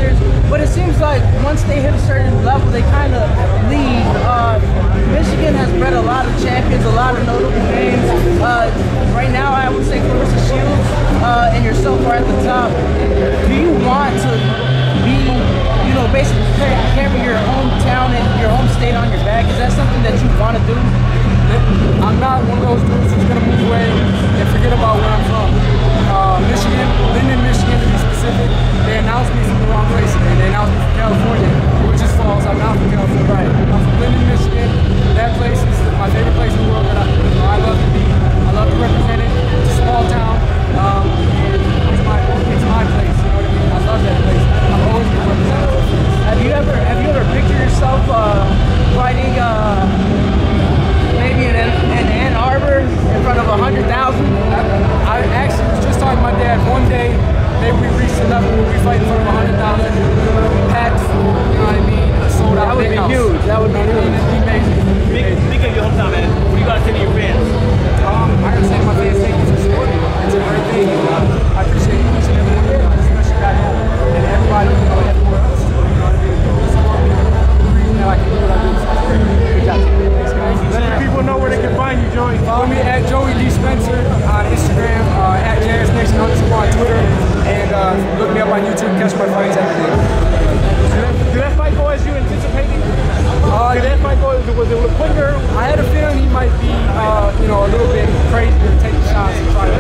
fighters, but it seems like once they hit a certain level, they kind of leave. Michigan has bred a lot of champions, a lot of notable names. Right now, I would say Clarissa Shields, and you're so far at the top. Do you want to be, you know, basically carry your hometown and your home state on your back? Is that something that you want to do? I'm not one of those dudes who's going to move away and forget about where I'm from. Michigan, Linden, Michigan to be specific, they announced me from the wrong place today. They announced me from California, which is false. I'm not from California. Right. I'm from Linden, Michigan. That place is my favorite place in the world that I love to be. I love to represent it. It's a small town. And it's my place. You know what I mean? I love that place. I'm always going to represent it. Have you ever pictured yourself fighting maybe in Ann Arbor in front of 100,000? I actually was just talking to my dad. One day, maybe we reach the level where we fight in front of 100,000 packed. You know what I mean? Sold out. That would be huge. That would be huge. It'd be amazing. Speaking of your hometown, man, what do you got to say to your fans? I gotta say to my fans, thank you for supporting me. It's a great thing. I appreciate each and every one of you, especially back home, and everybody, you know, everywhere else. You know what I mean? Support me. The reason that I can do what I do. So it's great. Good job. Thanks, guys. Let people know where they can find you, Joey. Follow me at Joey D. Spencer on Instagram, at JazzNation on Twitter, and look me up on YouTube. Catch my fights every day. Did that fight go as you anticipated? Did that fight go? Was it quicker? I had a feeling he might be, you know, a little bit crazy to take the shots and try to.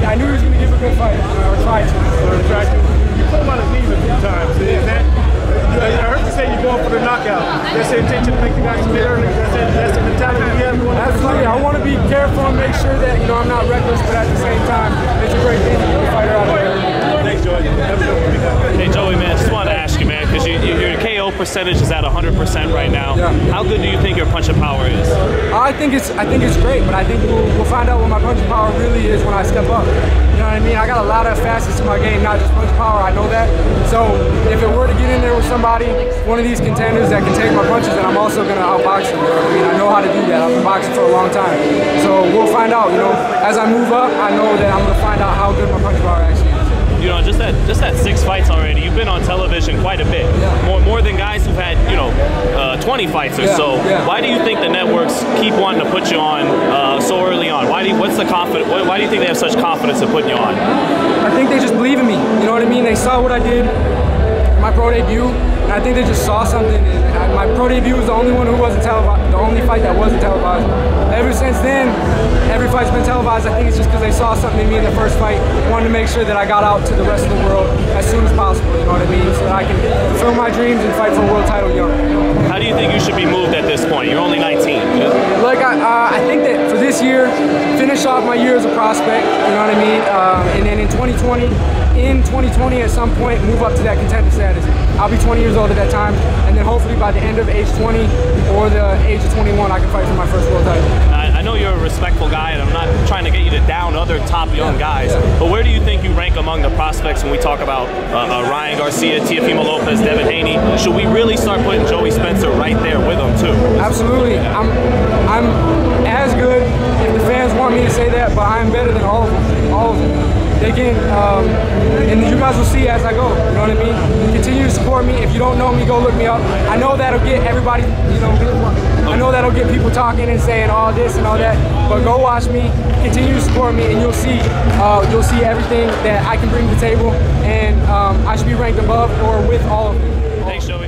I knew he was going to give a good fight, or try to. You put him on his knees a few times. Is that? I heard you say you're going for the knockout. That's the intention to make the guy spit early. That's the mentality you have. Absolutely. I want to be careful and make sure that, you know, I'm not reckless, but at the same time, it's a great thing to get the fighter out of there. Thanks, Joey. Hey, Joey, man, just wanted to ask you, man, because your KO percentage is at 100% right now. Yeah. How good do you think your punching power is? I think it's great, but I think we'll find out what my punching power really is when I step up. You know what I mean? I got a lot of facets to my game, not just punch power. I know that. So if it were to get in there with somebody, one of these contenders that can take my punches, then I'm also going to outbox them. You know what I mean? I know how to do that. I've been boxing for a long time. So we'll find out. You know, as I move up, I know that I'm going to find out how good my punching power actually is. You know, just at 6 fights already, you've been on television quite a bit. Yeah. More than guys who've had, you know, 20 fights or so. Yeah. Why do you think the networks keep wanting to put you on so early on? Why do you think they have such confidence in putting you on? I think they just believe in me. You know what I mean? They saw what I did, my pro debut, and I think they just saw something. My pro debut was the only one who wasn't televised, the only fight that wasn't televised. Ever since then, every fight's been televised. I think it's just because they saw something in me in the first fight, wanted to make sure that I got out to the rest of the world as soon as possible, you know what I mean? So that I can fulfill my dreams and fight for a world title young. How do you think you should be moved at this point? You're only 19. Like, I think that for this year, finish off my year as a prospect, you know what I mean? And then in 2020 at some point, move up to that contender status. I'll be 20 years old at that time, and then hopefully by the end of age 20 or the age of 21, I can fight for my first world title. I know you're a respectful guy, and I'm not trying to get you to down other top young guys, but where do you think you rank among the prospects when we talk about Ryan Garcia, Teofimo Lopez, Devin Haney? Should we really start putting Joey Spencer right there with them too? Absolutely. I'm as good, if the fans want me to say that, but I'm better than all of them. All of them. They can, and you guys will see as I go, you know what I mean? Continue to support me. If you don't know me, go look me up. I know that'll get everybody, you know, I know that'll get people talking and saying all this and all that, but go watch me, continue to support me, and you'll see everything that I can bring to the table, and I should be ranked above or with all of them. Thanks, Joey.